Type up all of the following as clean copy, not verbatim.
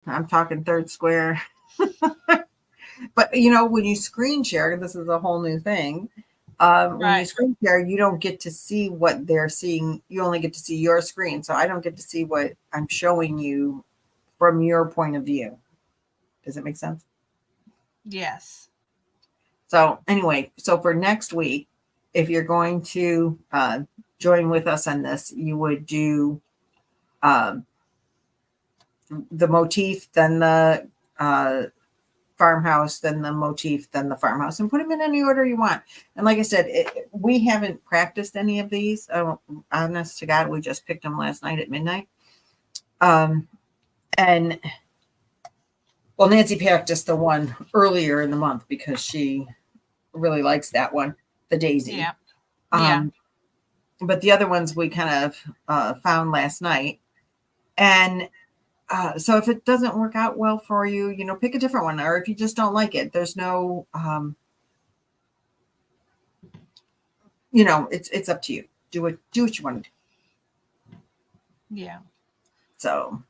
I'm talking third square. But you know, when you screen share, this is a whole new thing. When you Right. screen share, you don't get to see what they're seeing. You only get to see your screen. So I don't get to see what I'm showing you from your point of view. Does it make sense? Yes. So anyway, so for next week, if you're going to join with us on this, you would do um, the motif, then the farmhouse, then the motif, then the farmhouse, and put them in any order you want. And like I said, we haven't practiced any of these. Honest to God, we just picked them last night at midnight. And well, Nancy practiced the one earlier in the month because she really likes that one, the daisy. Yeah. Yeah. But the other ones we kind of found last night. And so if it doesn't work out well for you, you know, pick a different one. Or if you just don't like it, there's no, you know, it's up to you. Do what you want to do. Yeah. So,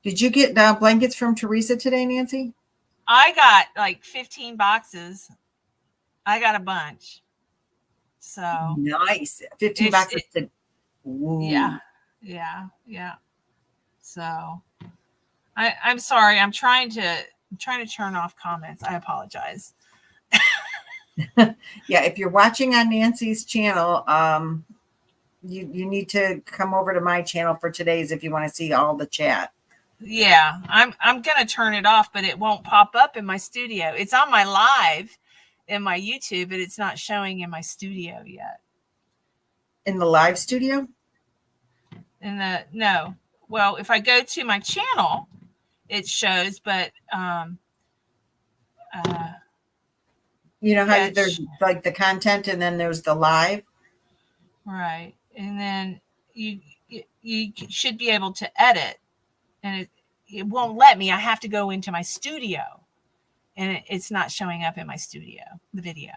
did you get blankets from Teresa today, Nancy? I got like 15 boxes. I got a bunch. So nice. 15 boxes. Yeah. Yeah. Yeah. So I'm sorry. I'm trying to turn off comments. I apologize. Yeah, if you're watching on Nancy's channel, you need to come over to my channel for today's if you want to see all the chat. Yeah, I'm gonna turn it off, but it won't pop up in my studio. It's on my live in my YouTube, but it's not showing in my studio yet. In the live studio? No. Well, if I go to my channel, it shows, but you know how there's like the content and then there's the live, right? And then you should be able to edit, and it won't let me. I have to go into my studio, and it's not showing up in my studio, the video,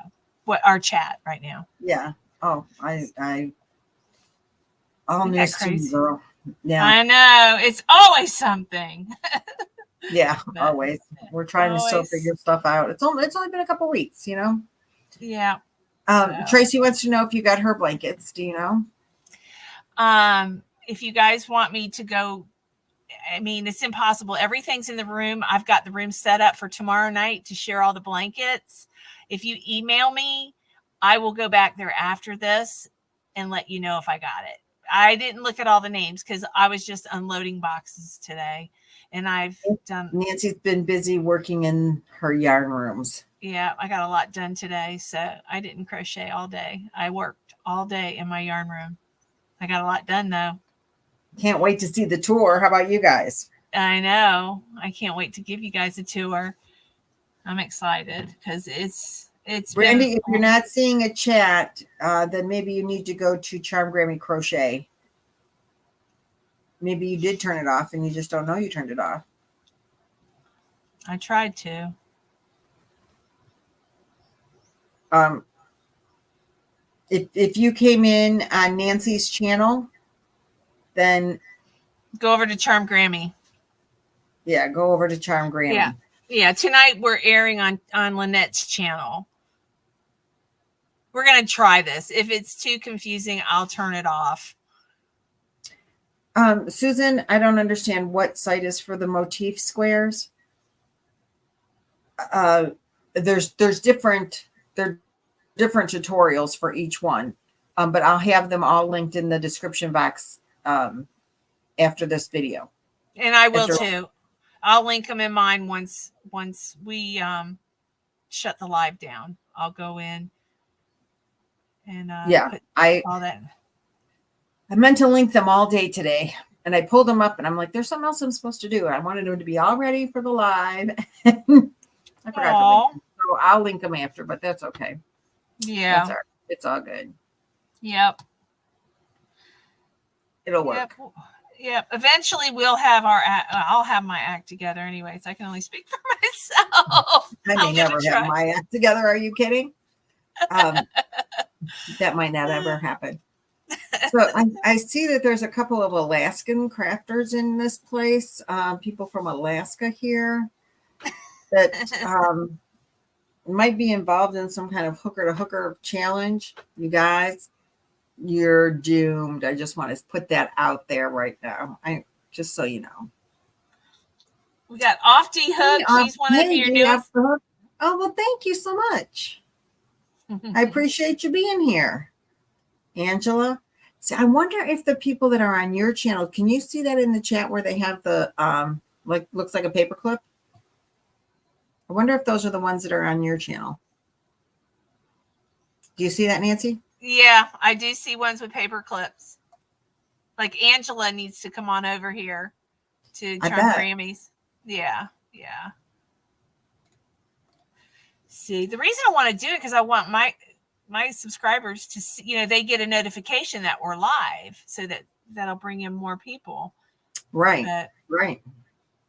our chat right now. Yeah. Oh, all news to me, girl. Yeah, I know, it's always something. Yeah, always. We're trying to still figure stuff out. It's only been a couple weeks, you know. Yeah. Tracy wants to know if you got her blankets. Do you know? If you guys want me to go, I mean, it's impossible. Everything's in the room. I've got the room set up for tomorrow night to share all the blankets. If you email me, I will go back there after this and let you know if I got it. I didn't look at all the names because I was just unloading boxes today. And Nancy's been busy working in her yarn rooms. Yeah, I got a lot done today. So I didn't crochet all day. I worked all day in my yarn room. I got a lot done though. Can't wait to see the tour. How about you guys? I know. I can't wait to give you guys a tour. I'm excited because it's Brandy, if you're not seeing a chat, then maybe you need to go to Charm Grammy Crochet. Maybe you did turn it off and you just don't know you turned it off. I tried to. If you came in on Nancy's channel, then go over to Charm Grammy. Yeah, go over to Charm Grammy. Yeah. Tonight we're airing on Lynette's channel. We're gonna try this. If it's too confusing, I'll turn it off. Susan, I don't understand what site is for the motif squares. There's different tutorials for each one, but I'll have them all linked in the description box after this video. And I will too. I'll link them in mine once we shut the live down. I'll go in and put all that. I meant to link them all day today, and I pulled them up, and I'm like, there's something else I'm supposed to do. I wanted them to be all ready for the live. I forgot to link them. So I'll link them after, but that's okay. Yeah. It's all good. Yep. It'll work. Yep. Eventually we'll have I'll have my act together anyways. I can only speak for myself. I may never have my act together. Are you kidding? That might not ever happen. So I see that there's a couple of Alaskan crafters in this place. People from Alaska here that might be involved in some kind of hooker to hooker challenge. You guys, you're doomed. I just want to put that out there right now. Just so you know. We got Ofty Hook. She's one of your newest. Oh, well, thank you so much. I appreciate you being here. Angela. So I wonder if the people that are on your channel, can you see that in the chat where they have the like looks like a paperclip? I wonder if those are the ones that are on your channel. Do you see that, Nancy? Yeah, I do see ones with paper clips. Like Angela needs to come on over here to Charm Grammys. Yeah. See, the reason I want to do it because I want my subscribers to see, they get a notification that we're live, so that'll bring in more people. Right. Right.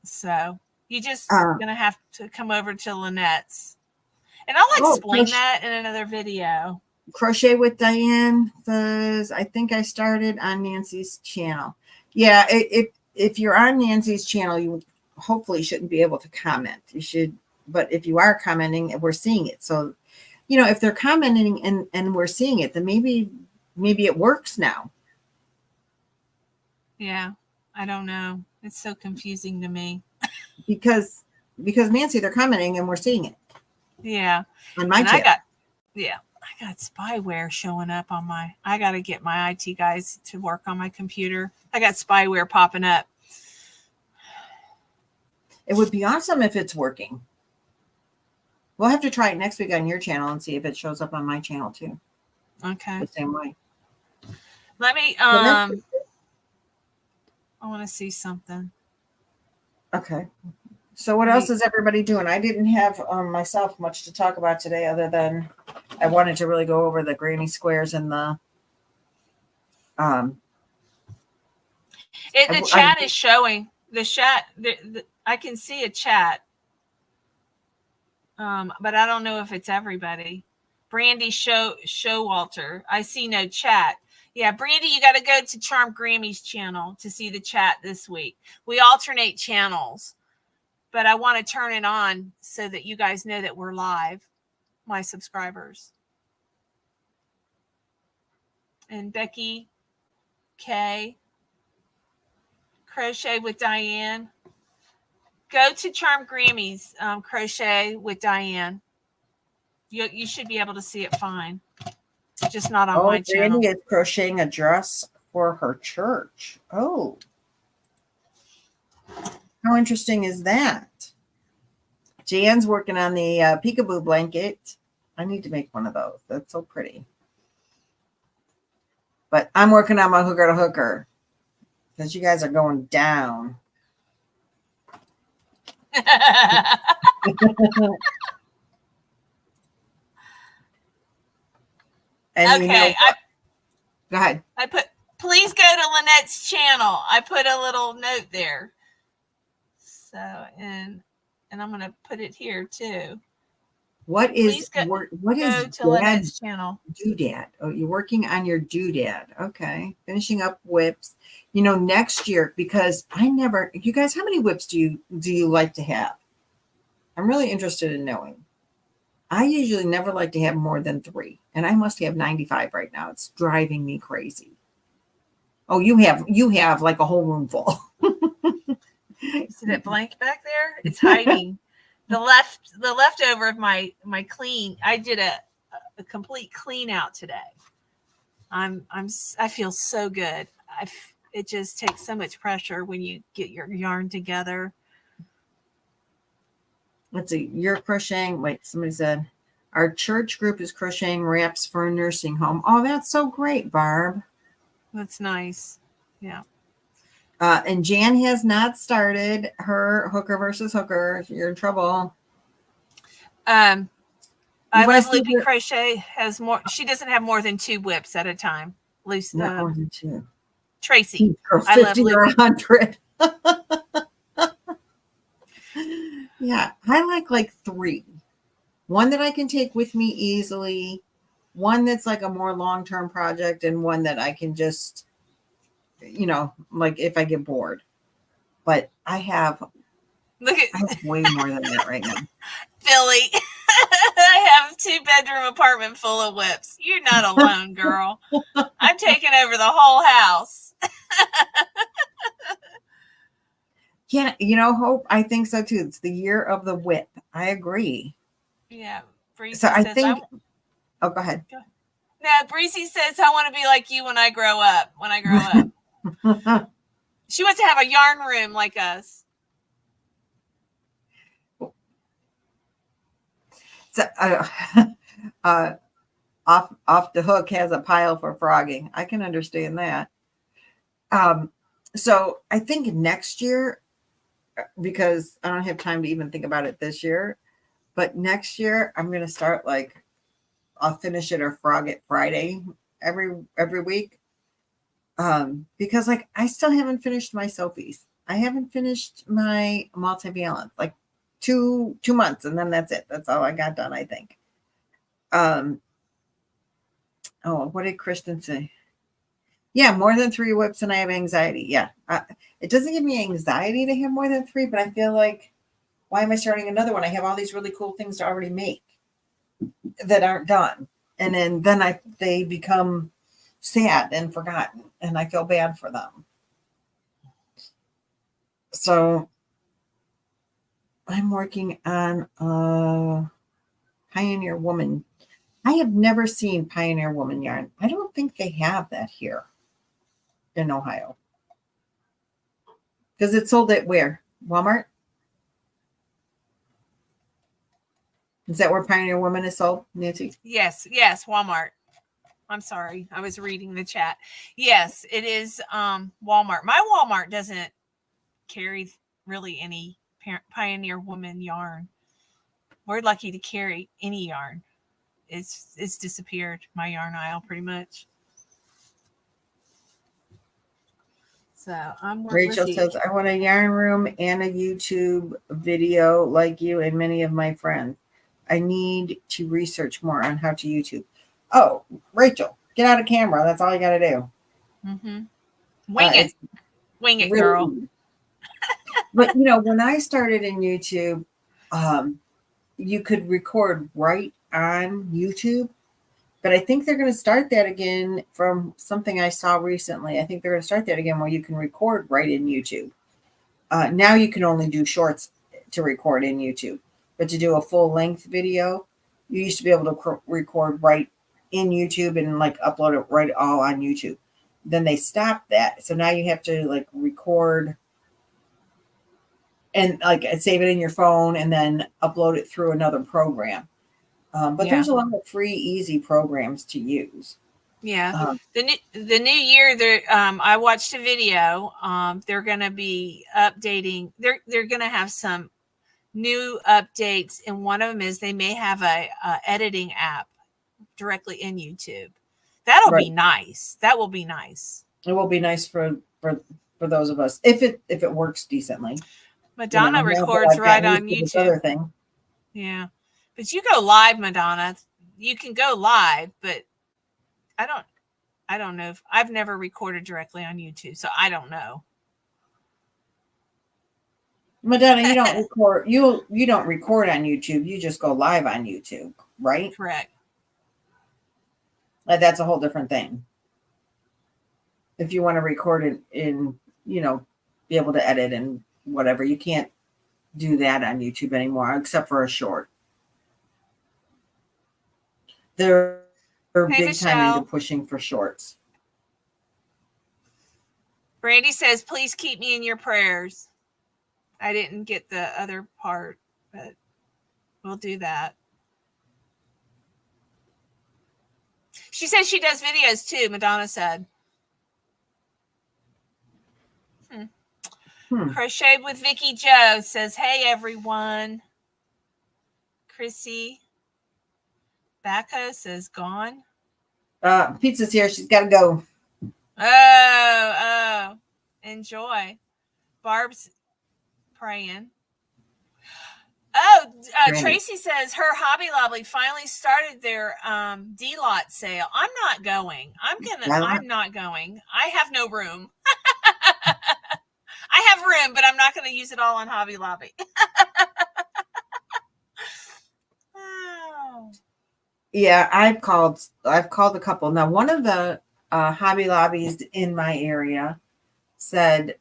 So you just gonna have to come over to Lynette's, and I'll explain that in another video. Crochet with Diane says, I think I started on Nancy's channel. Yeah, if you're on Nancy's channel, you hopefully shouldn't be able to comment. You should, but if you are commenting, we're seeing it. So, if they're commenting and we're seeing it, then maybe it works now. Yeah, I don't know. It's so confusing to me. because Nancy, they're commenting and we're seeing it. Yeah. On my channel. I got spyware showing up on I got to get my IT guys to work on my computer. I got spyware popping up. It would be awesome if it's working. We'll have to try it next week on your channel and see if it shows up on my channel too. Okay. The same way. Let me, I want to see something. Okay. So what else is everybody doing? I didn't have myself much to talk about today other than I wanted to really go over the granny squares and the chat is showing. The chat, I can see a chat. But I don't know if it's everybody. Brandy Showalter. I see no chat. Yeah, Brandy, you got to go to Charm Grammy's channel to see the chat this week. We alternate channels, but I want to turn it on so that you guys know that we're live, my subscribers. And Becky K. Crochet with Diane. Go to Charm Grammy's Crochet with Diane. You should be able to see it fine. Just not on my channel. Brandy is crocheting a dress for her church. Oh. How interesting is that? Jan's working on the peekaboo blanket. I need to make one of those. That's so pretty. But I'm working on my hooker to hooker because you guys are going down. And okay, go ahead. Please go to Lynette's channel. I put a little note there. So, and I'm going to put it here too. What is Lynette's channel? Doodad. Oh, you're working on your doodad. Okay. Finishing up whips. Next year, because you guys, how many whips do you like to have? I'm really interested in knowing. I usually never like to have more than 3, and I must have 95 right now. It's driving me crazy. Oh, you have like a whole room full. See that blank back there? It's hiding. the leftover of my clean. I did a complete clean out today. I feel so good. It just takes so much pressure when you get your yarn together. Let's see. You're crocheting. Wait, somebody said our church group is crocheting wraps for a nursing home. Oh, that's so great, Barb. That's nice. Yeah. And Jan has not started her hooker versus hooker. You're in trouble. I love Loopy Crochet has more. She doesn't have more than 2 whips at a time. Lucy, not more than 2. Tracy, 50 I love or 100. Yeah, I like 3. One that I can take with me easily, one that's like a more long-term project and one that I can just, like if I get bored. But I have Look I at have way more than that right now. Philly. I have a 2-bedroom apartment full of whips. You're not alone, girl. I'm taking over the whole house. Yeah, Hope, I think so too. It's the year of the whip. I agree. Yeah. So Breezy I says, think, oh, go ahead. No, Breezy says, I want to be like you when I grow up. When I grow up. She wants to have a yarn room like us. So, off the hook has a pile for frogging. I can understand that. So I think next year, because I don't have time to even think about it this year, but next year I'm going to start like I'll finish it or frog it Friday every week. Because like I still haven't finished my Sophies. I haven't finished my multi-valent, like two months, and then that's it. That's all I got done, I think. Oh, what did Kristen say? Yeah, more than 3 whips and I have anxiety. Yeah. It doesn't give me anxiety to have more than 3, but I feel like, why am I starting another one? I have all these really cool things to already make that aren't done. And then they become sad and forgotten, and I feel bad for them. So I'm working on Pioneer Woman. I have never seen Pioneer Woman yarn. I don't think they have that here in Ohio. Because it's sold at where? Walmart? Is that where Pioneer Woman is sold, Nancy? Yes, Walmart. I'm sorry. I was reading the chat. Yes, it is Walmart. My Walmart doesn't carry really any Pioneer Woman yarn. We're lucky to carry any yarn. It's disappeared, my yarn aisle, pretty much. So I'm Rachel says, I want a yarn room and a YouTube video like you and many of my friends. I need to research more on how to YouTube. Oh, Rachel, get out of camera. That's all you got to do. Mm-hmm. Wing it, really, girl. But, when I started in YouTube, you could record right on YouTube. But I think they're going to start that again from something I saw recently. I think they're going to start that again where you can record right in YouTube. Now you can only do shorts to record in YouTube. But to do a full-length video, you used to be able to record right in YouTube and like upload it right all on YouTube. Then they stopped that. So now you have to like record and like save it in your phone and then upload it through another program. But there's a lot of free, easy programs to use. Yeah. The new year, I watched a video. They're going to be updating. They're going to have some new updates, and one of them is they may have a editing app directly in YouTube. That'll be nice. That will be nice. It will be nice for those of us if it works decently. Madonna records right on YouTube. This other thing. Yeah, but you go live, Madonna. You can go live, but I don't know if I've never recorded directly on YouTube, so I don't know. Madonna, you don't record. You don't record on YouTube. You just go live on YouTube, right? Correct. That's a whole different thing. If you want to record it in, be able to edit and whatever, you can't do that on YouTube anymore, except for a short. They're big time into pushing for shorts. Brandy says, please keep me in your prayers. I didn't get the other part, but we'll do that. She says she does videos too, Madonna said. Crochet with Vicky Joe says, hey, everyone. Chrissy Bacco says, gone. Pizza's here. She's got to go. Oh, enjoy. Barb's praying. Oh, Randy. Tracy says her Hobby Lobby finally started their D-Lot sale. I'm not going. I'm not going. I have no room. I have room, but I'm not going to use it all on Hobby Lobby. Oh. Yeah, I've called a couple. Now, one of the Hobby Lobbies in my area said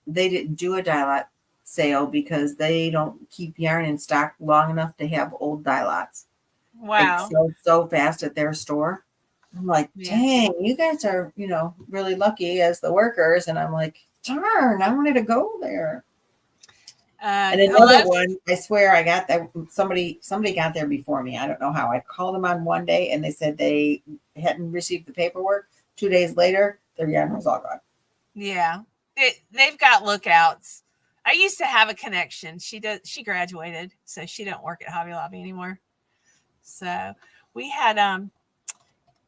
they didn't do a dye-lot sale because they don't keep yarn in stock long enough to have old dye-lots. Wow. It sells so fast at their store. I'm like, Yeah. dang, you guys are, really lucky as the workers. And I'm like, darn, I wanted to go there. And another one, I swear I got that somebody got there before me. I don't know how. I called them on one day and they said they hadn't received the paperwork. 2 days later, their yarn was all gone. Yeah. They've got lookouts. I used to have a connection. She graduated, so she don't work at Hobby Lobby anymore. So we had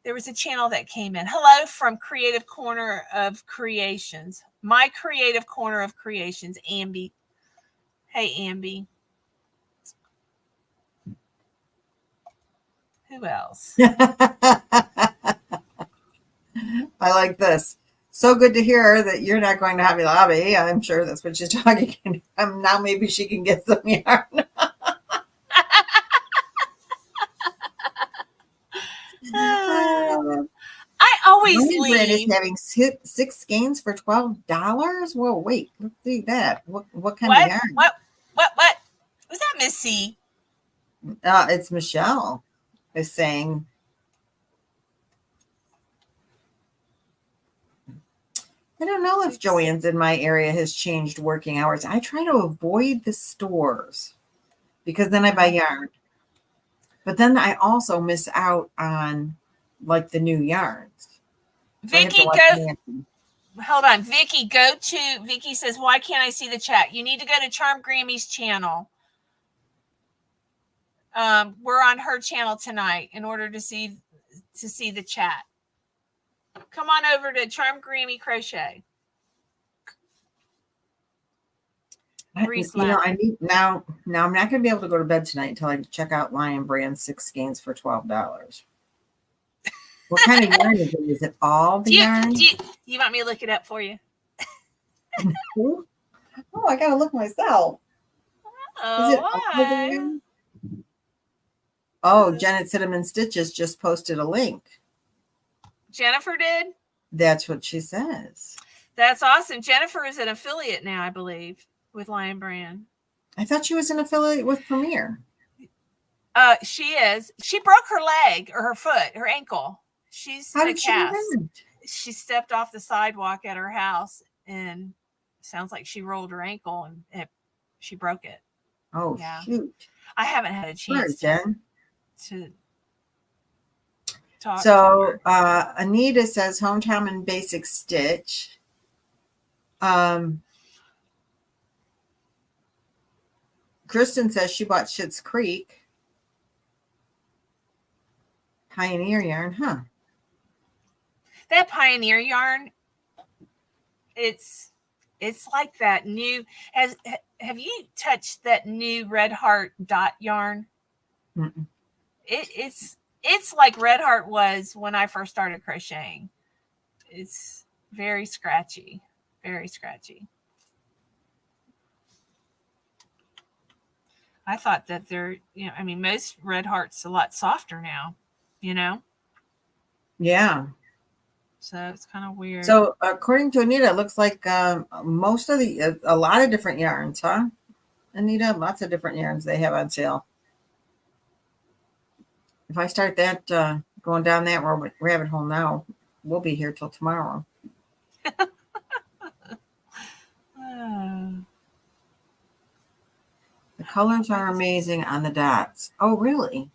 there was a channel that came in. Hello from Creative Corner of Creations. My Creative Corner of Creations, Ambi. Hey, Ambi. Who else? I like this. So good to hear that you're not going to Hobby Lobby. I'm sure that's what she's talking about. Now maybe she can get some yarn. I always Bread is leave. having 6 skeins for $12. Whoa, wait, let's see that. What kind of yarn? What? Was that Miss C? It's Michelle is saying. I don't know if Joann's in my area has changed working hours. I try to avoid the stores because then I buy yarn. But then I also miss out on like the new yarns. Vicky, hold on. Vicky says, why can't I see the chat? You need to go to Charm Grammy's channel. We're on her channel tonight in order to see the chat. Come on over to Charm Grammy Crochet. I need now I'm not going to be able to go to bed tonight until I check out Lion Brand 6 skeins for $12. What kind of yarn is it? Is it all the yarn? You want me to look it up for you? Oh, I got to look myself. Oh, is it all the yarn? Oh, Janet Cinnamon Stitches just posted a link. Jennifer did? That's what she says. That's awesome. Jennifer is an affiliate now, I believe, with Lion Brand. I thought she was an affiliate with Premier. She is. She broke her leg or her foot, her ankle. She's How in a did cast. She stepped off the sidewalk at her house and sounds like she rolled her ankle and she broke it. Oh, yeah. Shoot. I haven't had a chance to talk. So Anita says hometown and basic stitch. Kristen says she bought Schitt's Creek. Pioneer yarn, huh? That Pioneer yarn, it's like that new. Have you touched that new Red Heart dot yarn? Mm-mm. It's like Red Heart was when I first started crocheting. It's very scratchy, very scratchy. I thought that most Red Heart's a lot softer now, Yeah. So it's kind of weird. So according to Anita, it looks like most of a lot of different yarns, huh? Anita, lots of different yarns they have on sale. If I start that going down that rabbit hole now, we'll be here till tomorrow. The colors are amazing on the dots. Oh, really?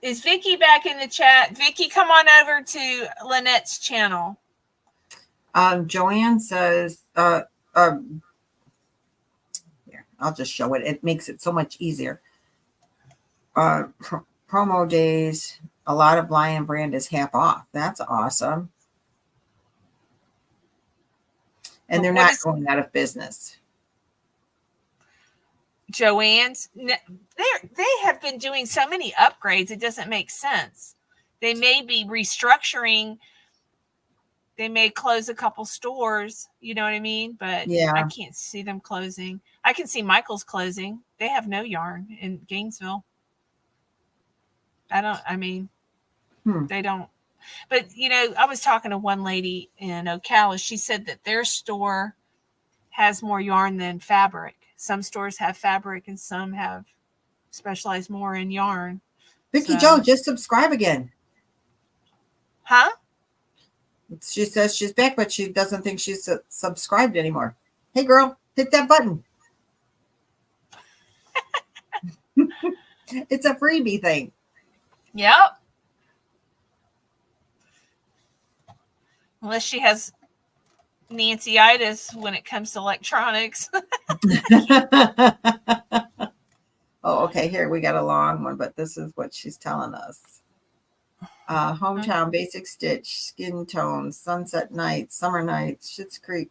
Is Vicky back in the chat? Vicky, come on over to Lynette's channel. Joanne says, here, I'll just show it. It makes it so much easier. Promo days, a lot of Lion Brand is half off. That's awesome. And they're not going out of business. Joann's, they have been doing so many upgrades, it doesn't make sense. They may be restructuring. They may close a couple stores, you know what I mean? But yeah, I can't see them closing. I can see Michael's closing. They have no yarn in Gainesville. They don't. But, I was talking to one lady in Ocala. She said that their store has more yarn than fabric. Some stores have fabric and some have specialized more in yarn. Vicky Joe, just subscribe again. Huh? She says she's back, but she doesn't think she's subscribed anymore. Hey, girl, hit that button. It's a freebie thing. Yep. Unless she has Nancy-itis when it comes to electronics. Oh, okay. Here we got a long one, but this is what she's telling us. Hometown, basic stitch, skin tones, sunset nights, summer nights, Schitt's Creek,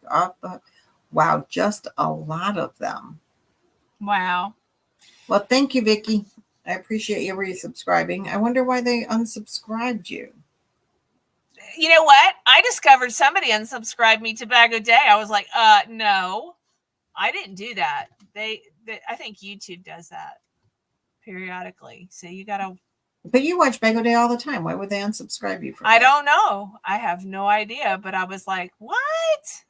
wow, just a lot of them. Wow. Well, thank you, Vicky. I appreciate you resubscribing. I wonder why they unsubscribed you. You know what? I discovered somebody unsubscribed me to Bag of Day. I was like, no, I didn't do that. I think YouTube does that periodically. So you got to. But you watch Bag of Day all the time. Why would they unsubscribe you from I don't know. I have no idea. But I was like, what?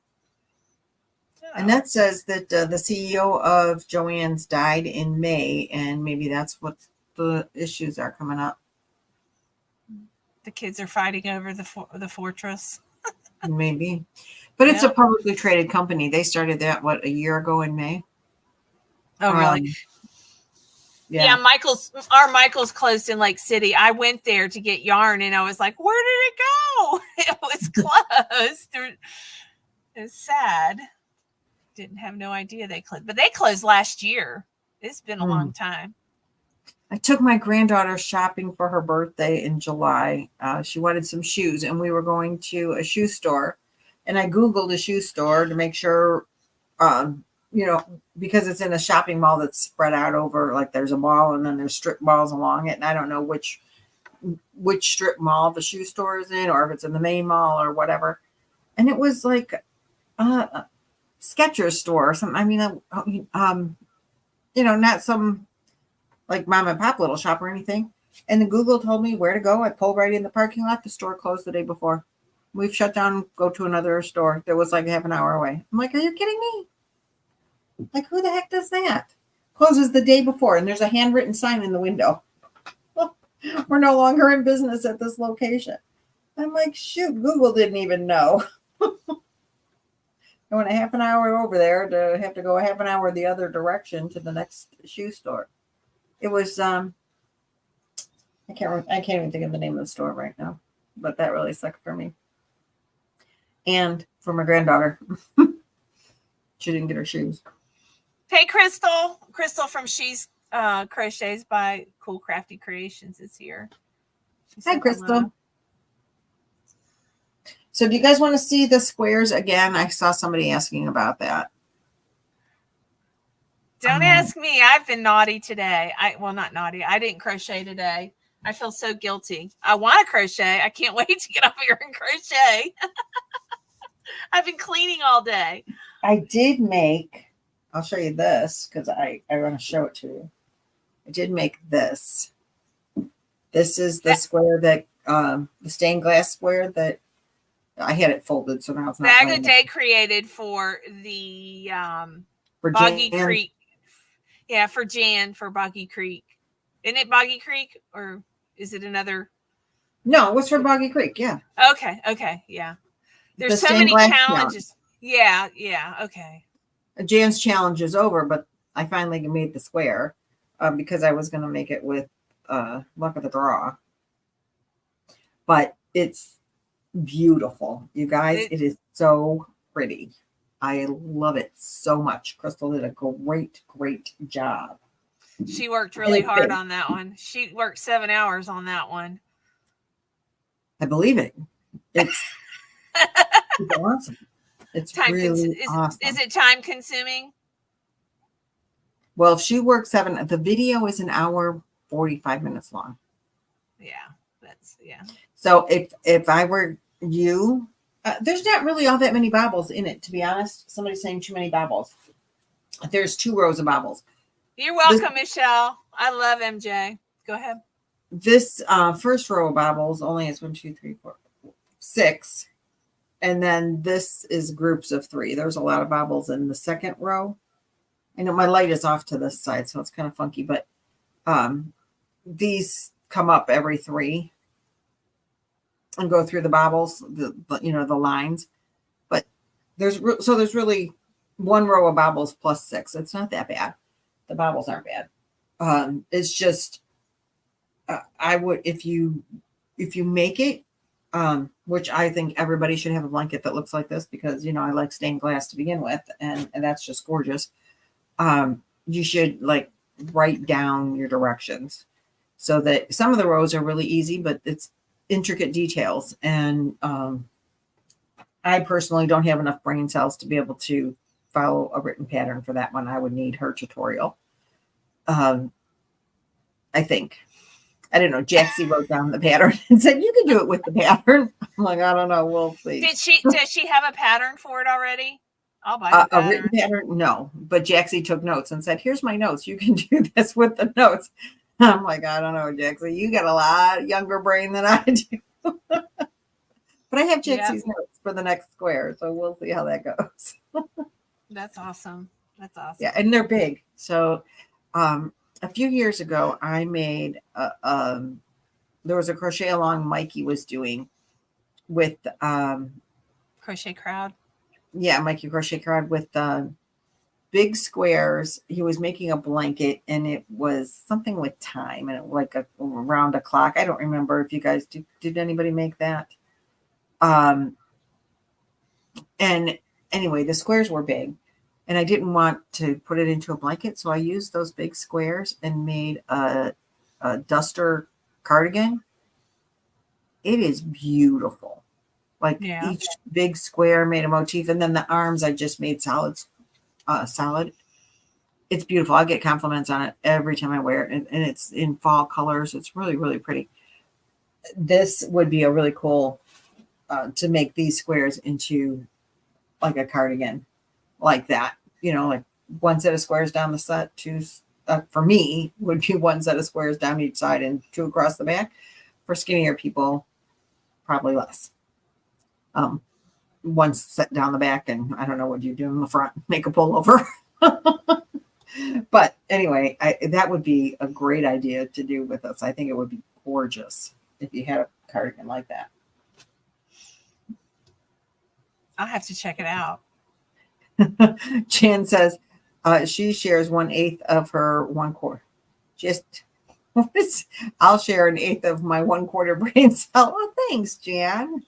And that says that the CEO of Joann's died in May, and maybe that's what the issues are coming up. The kids are fighting over the fortress. Maybe. But it's a publicly traded company. They started that, a year ago in May? Oh, really? Yeah, our Michael's closed in Lake City. I went there to get yarn, and I was like, where did it go? It was closed. It was sad. Didn't have no idea they closed. But they closed last year. It's been a long time. I took my granddaughter shopping for her birthday in July. She wanted some shoes, and we were going to a shoe store. And I Googled a shoe store to make sure, because it's in a shopping mall that's spread out over, like there's a mall and then there's strip malls along it. And I don't know which strip mall the shoe store is in, or if it's in the main mall or whatever. And it was like a Skechers store or something. I mean, not some like mom and pop little shop or anything. And then Google told me where to go. I pulled right in the parking lot. The store closed the day before. We've shut down, go to another store that was like half an hour away. I'm like, are you kidding me? Like, who the heck does that? Closes the day before, and there's a handwritten sign in the window. We're no longer in business at this location. I'm like, shoot, Google didn't even know. I went a half an hour over there to have to go a half an hour the other direction to the next shoe store. It was, I can't even think of the name of the store right now, but that really sucked for me. And for my granddaughter. She didn't get her shoes. Hey, Crystal from She's Crochets by Cool Crafty Creations is here. Hi, Crystal. Hello. So do you guys want to see the squares again? I saw somebody asking about that. Don't ask me. I've been naughty today. Not naughty. I didn't crochet today. I feel so guilty. I want to crochet. I can't wait to get up here and crochet. I've been cleaning all day. I did make, I'll show you this because I want to show it to you. I did make this. This is the square that, the stained glass square that I had it folded. So now it's not. Bag of Day created for the Boggy Creek. Yeah, for Jan, for Boggy Creek. Isn't it Boggy Creek or is it another? No, it was for Boggy Creek. Yeah. Okay. Yeah. There's so many challenges. Yeah. Okay. Jan's challenge is over, but I finally made the square because I was going to make it with luck of the draw. But it's beautiful, you guys. It is so pretty. I love it so much. Crystal did a great job. She worked really hard on that one. She worked 7 hours on that one. I believe it. It's awesome. It's really awesome. Is it time consuming? Well, if she works the video is an hour, 45 minutes long. Yeah, yeah. So if I were you, there's not really all that many bobbles in it, to be honest. Somebody's saying too many bobbles. There's 2 rows of bobbles. You're welcome, Michelle. I love MJ. Go ahead. This first row of bobbles only has 1, 2, 3, 4, 6. And then this is groups of 3. There's a lot of bobbles in the second row. I know my light is off to this side, so it's kind of funky, but these come up every 3 and go through the bobbles, the lines. But there's really 1 row of bobbles plus 6. It's not that bad. The bobbles aren't bad. It's just I would if you make it, which I think everybody should have a blanket that looks like this because I like stained glass to begin with, and that's just gorgeous. You should like write down your directions so that some of the rows are really easy, but it's intricate details. And I personally don't have enough brain cells to be able to follow a written pattern for that one. I would need her tutorial. I think. I don't know. Jaxie wrote down the pattern and said, you can do it with the pattern. I'm like, I don't know. We'll see. Does she have a pattern for it already? I'll buy a written pattern. No, but Jaxie took notes and said, here's my notes. You can do this with the notes. I'm like, I don't know, Jaxie, you got a lot younger brain than I do. But I have Jaxie's notes for the next square. So we'll see how that goes. That's awesome. That's awesome. Yeah. And they're big. So, a few years ago, I made there was a crochet along Mikey was doing with Crochet Crowd. Yeah, Mikey Crochet Crowd with big squares. He was making a blanket, and it was something with time, and it like around a clock. I don't remember if you guys did anybody make that. And anyway, the squares were big. And I didn't want to put it into a blanket, so I used those big squares and made a duster cardigan. It is beautiful. Like each big square made a motif, and then the arms I just made solid. It's beautiful. I get compliments on it every time I wear it, and it's in fall colors. It's really, really pretty. This would be a really cool to make these squares into like a cardigan. Like that, like 1 set of squares down the set, 2 for me would be 1 set of squares down each side and 2 across the back. For skinnier people, probably less. 1 set down the back, and I don't know what you do in the front, make a pullover. But anyway, that would be a great idea to do with us. I think it would be gorgeous if you had a cardigan like that. I'll have to check it out. Jan says she shares 1/8 of her 1/4. I'll share 1/8 of my 1/4 brain cell. Oh, thanks, Jan.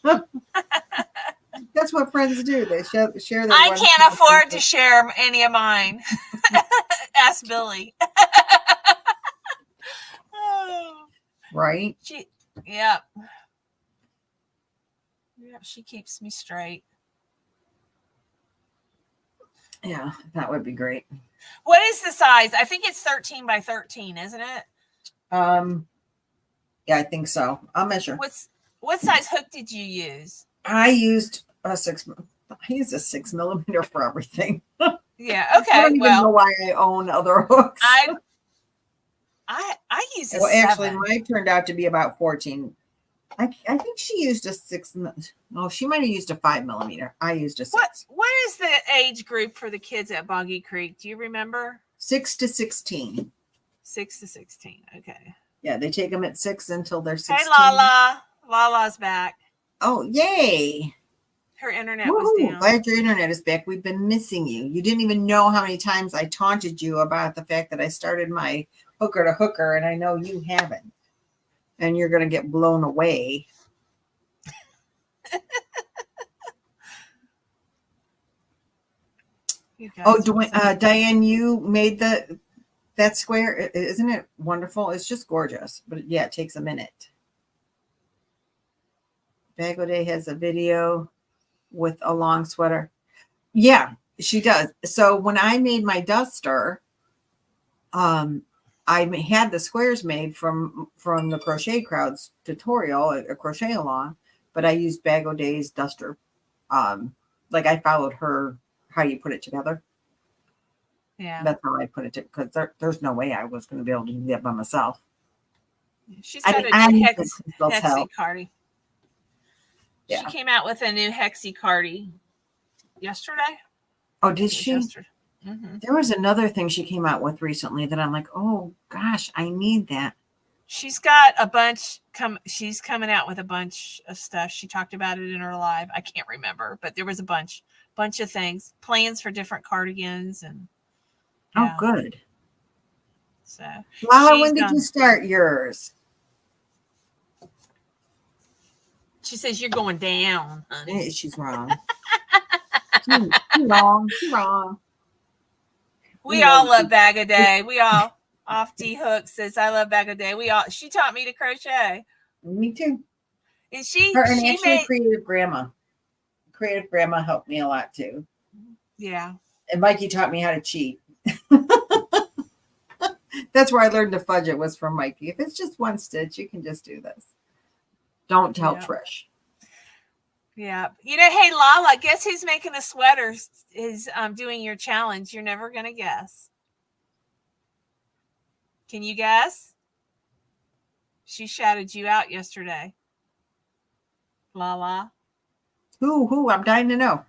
That's what friends do. They share their. I can't afford to share any of mine. Ask Billy. Right? Yep, she keeps me straight. Yeah, that would be great. What is the size? I think it's 13 by 13, isn't it? Yeah, I think so. I'll measure. What size hook did you use? I used a 6 millimeter for everything. Yeah. Okay. I don't even know why I own other hooks. I use a 7. Actually, mine turned out to be about 14. I think she used a 6. No, she might have used a 5 millimeter. I used a 6. What is the age group for the kids at Boggy Creek? Do you remember? 6 to 16. 6 to 16. Okay. Yeah, they take them at 6 until they're 16. Hey, Lala. Lala's back. Oh, yay. Her internet was down. Glad your internet is back. We've been missing you. You didn't even know how many times I taunted you about the fact that I started my hooker to hooker, and I know you haven't. And you're going to get blown away. Diane, you made that square. Isn't it wonderful? It's just gorgeous. But yeah, it takes a minute. Bagode has a video with a long sweater. Yeah, she does. So when I made my duster, I had the squares made from the Crochet Crowd's tutorial, a crochet along, but I used Bag O' Day's duster. Like I followed her how you put it together. Yeah. That's how I put it because there's no way I was going to be able to do that by myself. She's I got mean, a I new need Crystal's help. hexie cardi. Yeah. She came out with a new hexie cardi yesterday. Oh, did she? Mm-hmm. There was another thing she came out with recently that I'm like, oh gosh, I need that. She's got a bunch. She's coming out with a bunch of stuff. She talked about it in her live. I can't remember, but there was a bunch of things, plans for different cardigans, and yeah. Oh, good. So, Lala, when did you start yours? She says you're going down, honey. She's wrong. She's wrong. She's wrong. We all love Bag O' Day. We all. Off D Hook says I love Bag O' Day. She taught me to crochet. Me too. And she actually made Creative Grandma. Creative Grandma helped me a lot too. Yeah. And Mikey taught me how to cheat. That's where I learned to fudge it, was from Mikey. If it's just one stitch, you can just do this. Don't tell Trish. Yeah. Hey Lala, guess who's making a sweater is doing your challenge? You're never gonna guess. Can you guess? She shouted you out yesterday. Lala. Who? I'm dying to know.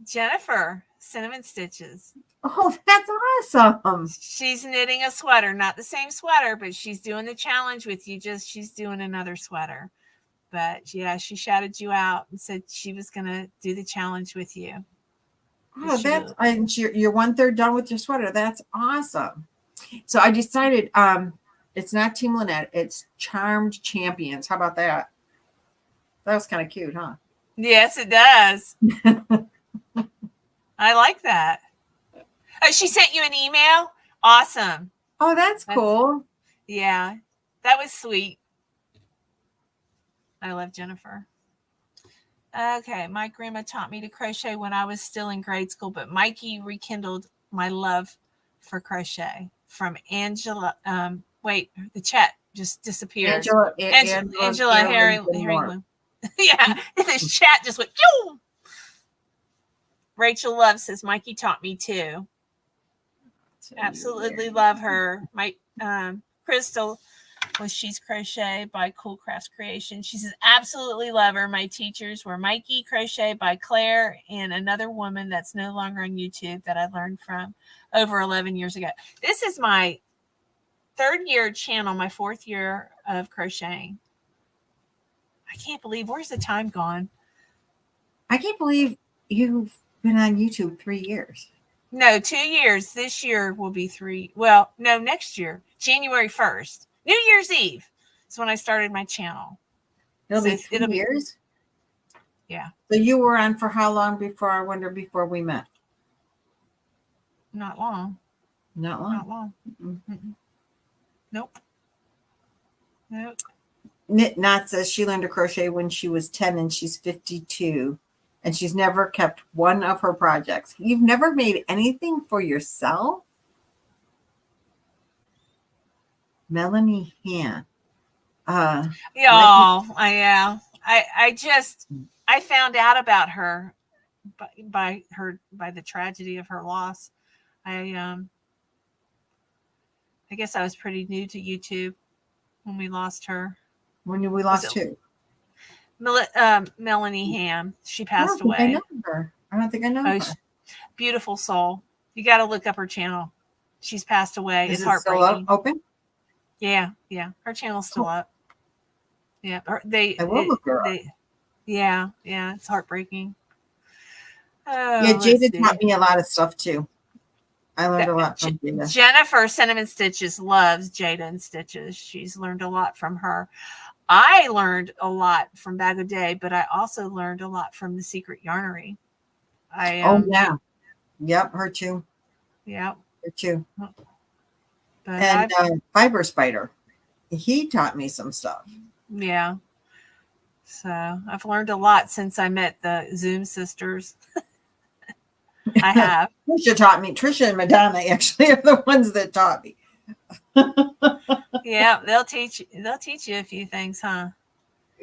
Jennifer, Cinnamon Stitches. Oh, that's awesome. She's knitting a sweater, not the same sweater, but she's doing the challenge with you. She's doing another sweater. But yeah, she shouted you out and said she was going to do the challenge with you. Oh, and you're 1/3 done with your sweater. That's awesome. So I decided it's not Team Lynette, it's Charmed Champions. How about that? That was kind of cute, huh? Yes, it does. I like that. Oh, she sent you an email? Awesome. Oh, that's cool. Yeah, that was sweet. I love Jennifer. Okay, my grandma taught me to crochet when I was still in grade school, but Mikey rekindled my love for crochet. From Angela. Wait, the chat just disappeared. Angela Herring. Yeah, this chat just went. Phew! Rachel Love says Mikey taught me too. Absolutely love her. My Crystal. She's Crochet by Cool Crafts Creation. She says, absolutely love her. My teachers were Mikey, Crochet by Claire, and another woman that's no longer on YouTube that I learned from over 11 years ago. This is my 3rd year channel, my 4th year of crocheting. I can't believe, where's the time gone? I can't believe you've been on YouTube 3 years. No, 2 years. This year will be 3. Well, no, next year, January 1st. New Year's Eve is when I started my channel. It'll be 3 years? Yeah. So you were on for how long before, I wonder, before we met? Not long. Not long? Not long. Mm-mm. Nope. Knit Knot says she learned to crochet when she was 10 and she's 52. And she's never kept one of her projects. You've never made anything for yourself? Melanie Han. Yeah. I found out about her by the tragedy of her loss. I guess I was pretty new to YouTube when we lost her. When we lost who? Melanie Ham. She passed away. I know her. I don't think I know her. Beautiful soul. You got to look up her channel. She's passed away. Is it's it heartbreaking. still open? Yeah. Her channel's still up. Yeah. I will look her up. Yeah. It's heartbreaking. Oh, yeah, Jada taught me a lot of stuff too. I learned a lot from Jada. Jennifer Cinnamon Stitches loves Jada and Stitches. She's learned a lot from her. I learned a lot from Bag O' Day, but I also learned a lot from The Secret Yarnery. Yeah. Yep, her too. Yep. Her too. And Fiber Spider. He taught me some stuff. Yeah. So I've learned a lot since I met the Zoom sisters. I have. Trisha taught me. Trisha and Madonna actually are the ones that taught me. Yeah, they'll teach you a few things, huh?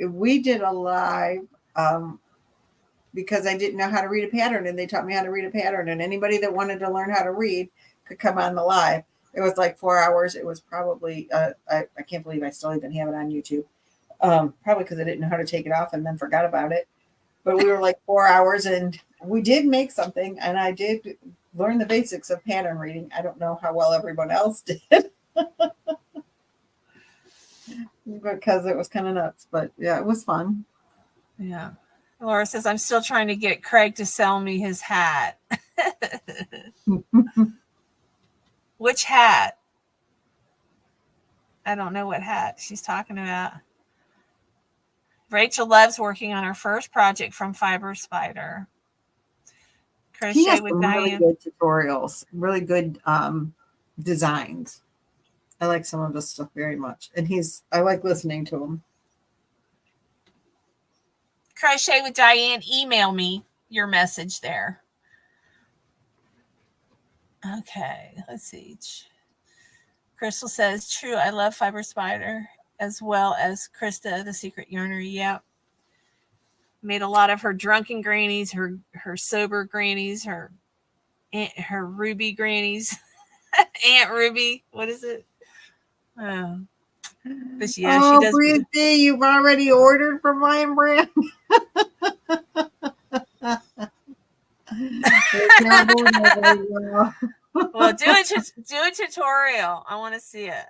We did a live because I didn't know how to read a pattern, and they taught me how to read a pattern. And anybody that wanted to learn how to read could come on the live. It was like 4 hours. It was probably I can't believe I still even have it on YouTube. Probably because I didn't know how to take it off and then forgot about it. But we were like 4 hours, and we did make something, and I did learn the basics of pattern reading. I don't know how well everyone else did. Because it was kind of nuts, but yeah, it was fun. Yeah. Laura says, I'm still trying to get Craig to sell me his hat. Which hat? I don't know what hat she's talking about. Rachel loves working on her first project from Fiber Spider. He has Crochet with some really Diane. good tutorials, really good designs. I like some of his stuff very much. And I like listening to him. Crochet with Diane, email me your message there. Okay, let's see. Crystal says, true, I love Fiber Spider as well as Krista, the secret yarner. Yep. Made a lot of her drunken grannies, her sober grannies, her Ruby grannies. Aunt Ruby. What is it? Oh. But yeah, she does. Breathe B, you've already ordered from Lion Brand. Well, do a tutorial. I want to see it.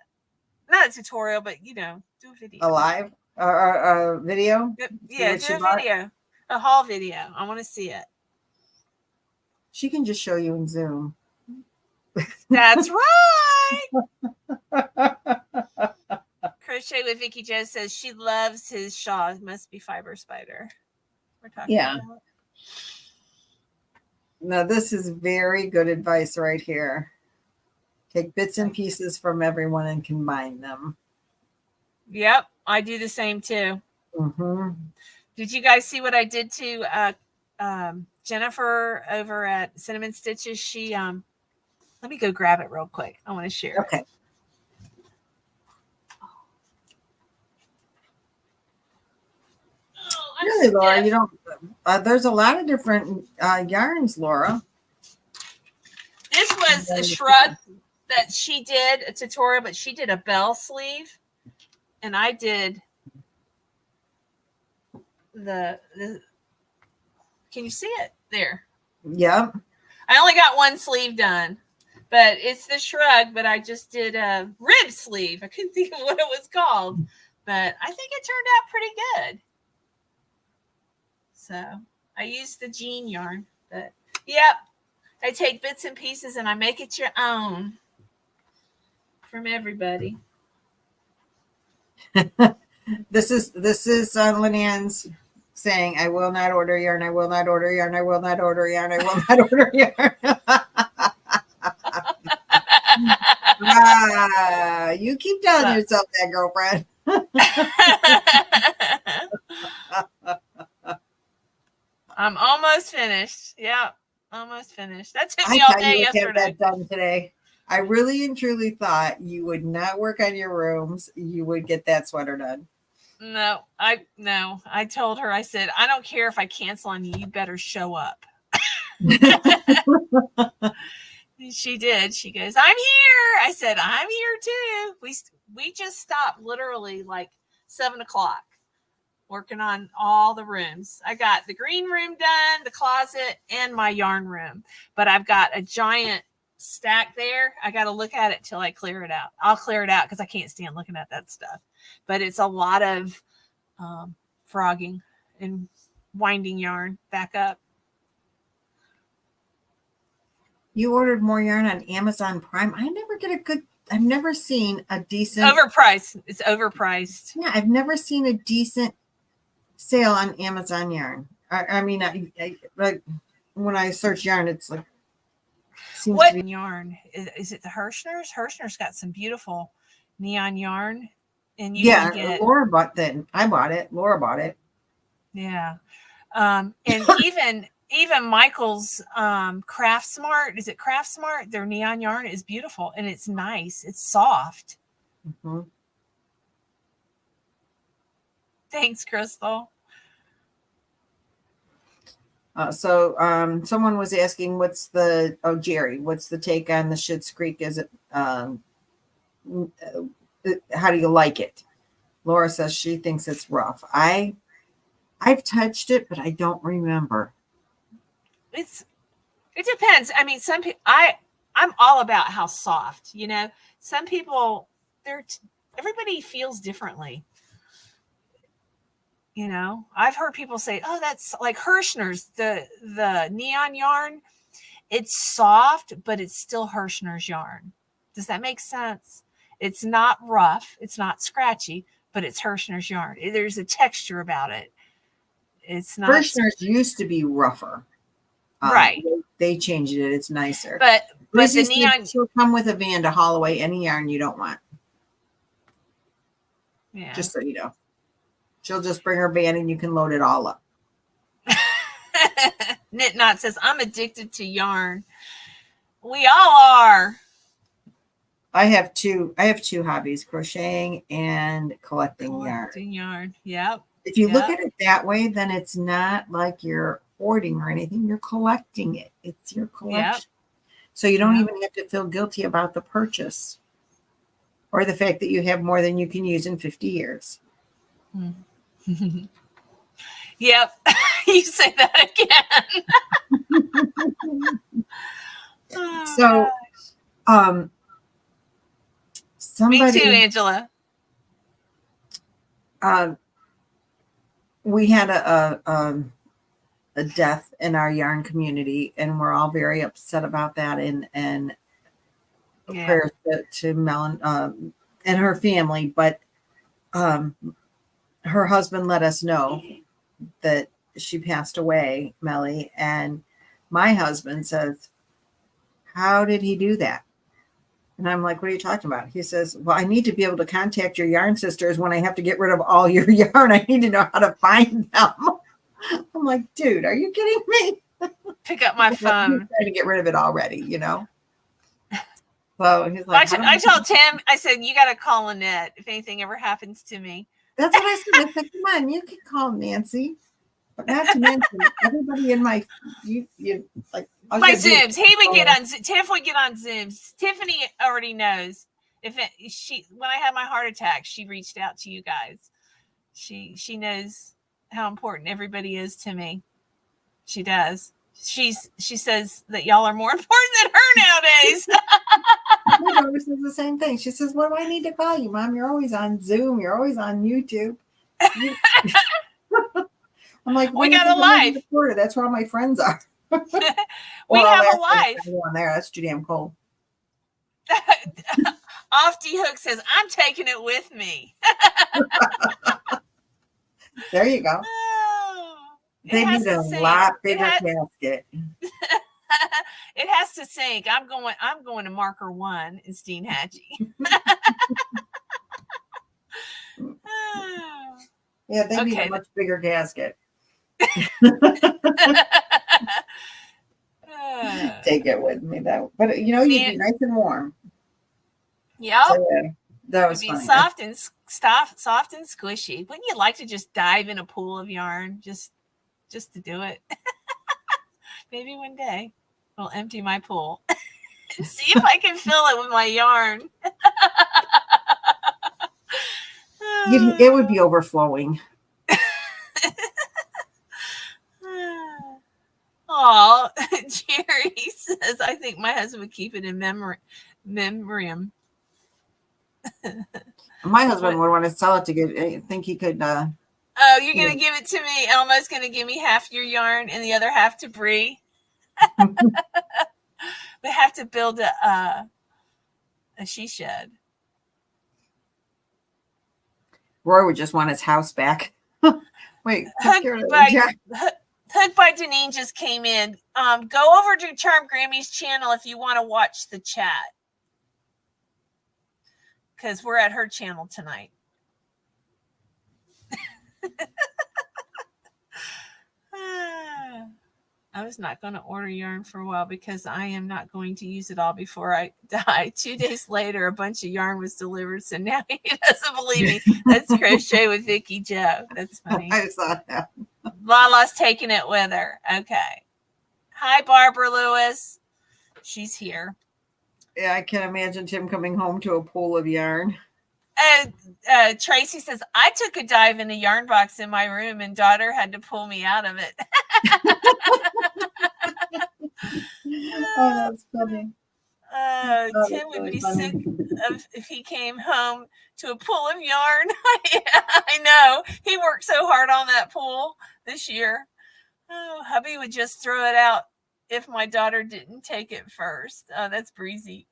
Not a tutorial, but do a video. A live or a video? Yeah, do a video. A haul video. I want to see it. She can just show you in Zoom. That's right. Crochet with Vicky Jo says she loves his shawl. It must be Fiber Spider. We're talking about. Now, this is very good advice right here. Take bits and pieces from everyone and combine them. Yep, I do the same too. Mm-hmm. Did you guys see what I did to Jennifer over at Cinnamon Stitches? She let me go grab it real quick. I want to share. Okay. Really, Laura, you don't. There's a lot of different yarns, Laura. This was a shrug that she did a tutorial, but she did a bell sleeve, and I did the. Can you see it there? Yep. I only got one sleeve done, but it's the shrug. But I just did a rib sleeve. I couldn't think of what it was called, but I think it turned out pretty good. So I used the jean yarn, but yep, I take bits and pieces and I make it your own from everybody. This is Lynette's saying, I will not order yarn. I will not order yarn. I will not order yarn. I will not order yarn. You keep telling yourself that, girlfriend. I'm almost finished. Yeah, almost finished. That took me all day yesterday. Have that done today. I really and truly thought you would not work on your rooms. You would get that sweater done. No, I told her, I said, I don't care if I cancel on you. You better show up. She did. She goes, I'm here. I said, I'm here too. We just stopped literally like 7:00. Working on all the rooms. I got the green room done, the closet, and my yarn room. But I've got a giant stack there. I got to look at it till I clear it out. I'll clear it out because I can't stand looking at that stuff. But it's a lot of frogging and winding yarn back up. You ordered more yarn on Amazon Prime. I've never seen a decent. Overpriced. It's overpriced. Yeah, I've never seen a decent sale on Amazon yarn. I mean, like when I search yarn, it's like what yarn is it? The Hirschner's? Hirschner's got some beautiful neon yarn, and you can get. Laura bought that. I bought it. Laura bought it. Yeah, and even even Michael's Craft Smart, is it Craft Smart? Their neon yarn is beautiful and it's nice. It's soft. Mm-hmm. Thanks, Crystal. So someone was asking, Jerry, what's the take on the Schitt's Creek? Is it, how do you like it? Laura says she thinks it's rough. I've touched it, but I don't remember. It depends. I mean, some people, I'm all about how soft, you know, some people, everybody feels differently. You know, I've heard people say, oh, that's like Hirschner's, the neon yarn. It's soft, but it's still Hirschner's yarn. Does that make sense? It's not rough. It's not scratchy, but it's Hirschner's yarn. There's a texture about it. It's not. Hirschner's used to be rougher. Right. They changed it. It's nicer. But the neon. She'll come with a van to haul away any yarn you don't want. Yeah. Just so you know. She'll just bring her van and you can load it all up. Knit Knot says, I'm addicted to yarn. We all are. I have two hobbies, crocheting and collecting yarn. Yep. If you look at it that way, then it's not like you're hoarding or anything. You're collecting it. It's your collection. Yep. So you don't even have to feel guilty about the purchase or the fact that you have more than you can use in 50 years. Yep. You say that again. So, somebody, me too, Angela. We had a death in our yarn community, and we're all very upset about that. And prayers to Melon and her family, but her husband let us know that she passed away, Melly, and my husband says, how did he do that? And I'm like, what are you talking about? He says, well, I need to be able to contact your yarn sisters when I have to get rid of all your yarn. I need to know how to find them. I'm like, dude, are you kidding me? Pick up my phone. He's trying to get rid of it already, you know? So he's like, I told Tim, I said, you got to call Lynette if anything ever happens to me. That's what I said. I said, come on, you can call Nancy. But not to mention everybody in my my Zooms. He would get on. Tiff would get on Zooms. Tiffany already knows. When I had my heart attack, she reached out to you guys. She knows how important everybody is to me. She does. She says that y'all are more important than her nowadays. My daughter says the same thing. She says, "What do I need to call you, Mom? You're always on Zoom. You're always on YouTube." I'm like, we got a life. That's where all my friends are. We have a life. On there, that's too damn cold. Off D Hook says, "I'm taking it with me." There you go. They need a lot bigger casket. It has to sink. I'm going to marker 1 in Steenhatchee. Yeah, they need a much bigger casket. Take it with me though. But you know, you'd be nice and warm. Yep. So, that was funny. Soft and squishy. Wouldn't you like to just dive in a pool of yarn just to do it? Maybe one day I'll empty my pool and see if I can fill it with my yarn. It would be overflowing. Oh, Jerry says, I think my husband would keep it in memoriam. My husband would want to sell it to get. I think he could. Oh, you're going to give it to me. Elmo's going to give me half your yarn and the other half to Bree. We have to build a she shed. Roy would just want his house back. Wait. Hook by Deneen just came in. Go over to Charm Grammy's channel if you want to watch the chat. Because we're at her channel tonight. I was not going to order yarn for a while because I am not going to use it all before I die. 2 days later, a bunch of yarn was delivered. So now he doesn't believe me. That's Crochet with Vicky Joe. That's funny. I saw that. Lala's taking it with her. Okay. Hi, Barbara Lewis. She's here. Yeah, I can imagine Tim coming home to a pool of yarn. Tracy says, I took a dive in a yarn box in my room and daughter had to pull me out of it. Oh, that's funny. Tim would be sick if he came home to a pool of yarn. Yeah, I know. He worked so hard on that pool this year. Oh, hubby would just throw it out if my daughter didn't take it first. Oh, that's breezy.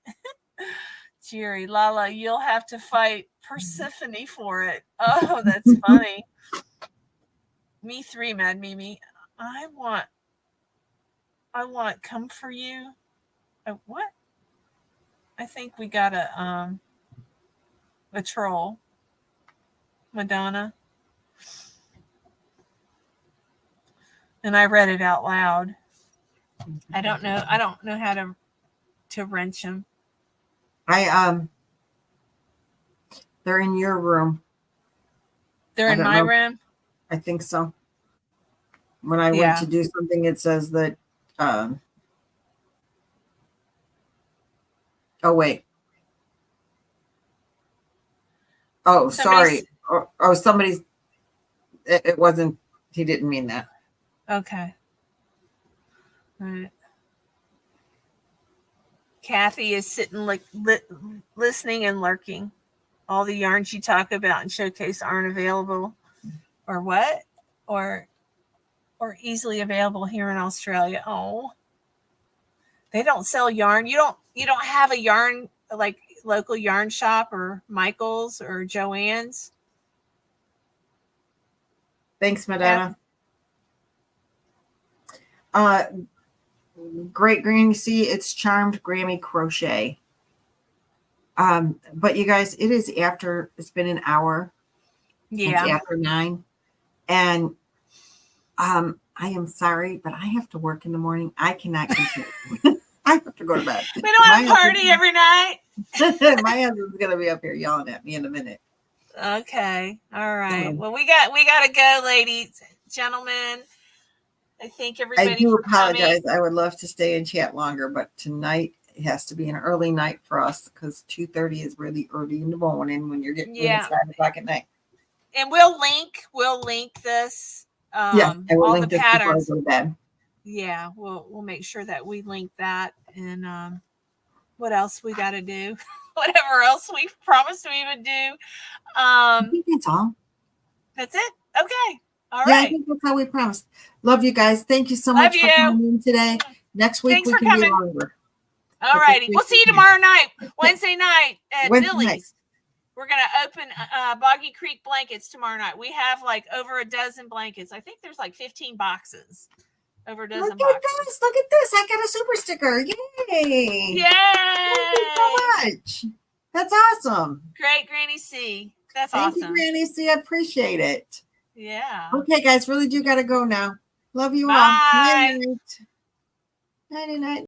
Jerry, Lala, you'll have to fight Persephone for it. Oh, that's funny. Me 3, Mad Mimi. I want come for you. What? I think we got a troll. Madonna. And I read it out loud. I don't know how to wrench them. They're in your room. They're in my room? I think so. When I went to do something, it says that oh wait. Oh, sorry. Oh, somebody's it wasn't, he didn't mean that. Okay. All right. Kathy is sitting listening and lurking. All the yarns you talk about and showcase aren't available, or what? Or easily available here in Australia. Oh, they don't sell yarn. You don't have a yarn, like local yarn shop or Michael's or Joann's? Thanks, Madonna. Great Granny C, it's Charmed Grammy Crochet. But you guys, it's been an hour. Yeah. It's after 9. And I am sorry, but I have to work in the morning. I cannot continue. I have to go to bed. We don't have a party every night. My husband's gonna be up here yelling at me in a minute. Okay. All right. Well, we got to go, ladies, gentlemen. I thank everybody. I do apologize. Coming. I would love to stay and chat longer, but tonight it has to be an early night for us because 2:30 is really early in the morning when you're getting it's 5 o'clock at night. And we'll link this. Yes, I will all link the this patterns. before I go to bed. Yeah, we'll make sure that we link that. And what else we got to do? Whatever else we promised we would do. I think that's all. That's it. Okay. All right. I think that's how we promised. Love you guys. Thank you so much for coming in today. Next week we can be longer. All righty. We'll see you tomorrow night, Wednesday night at Billy's. We're going to open Boggy Creek blankets tomorrow night. We have like over a dozen blankets. I think there's like 15 boxes. Over a dozen boxes. Look at this. I got a super sticker. Yay. Yay. Thank you so much. That's awesome. Great, Granny C. That's awesome. Thank you, Granny C. I appreciate it. Yeah. Okay, guys. Really do got to go now. Love you all. Bye. Night. Night.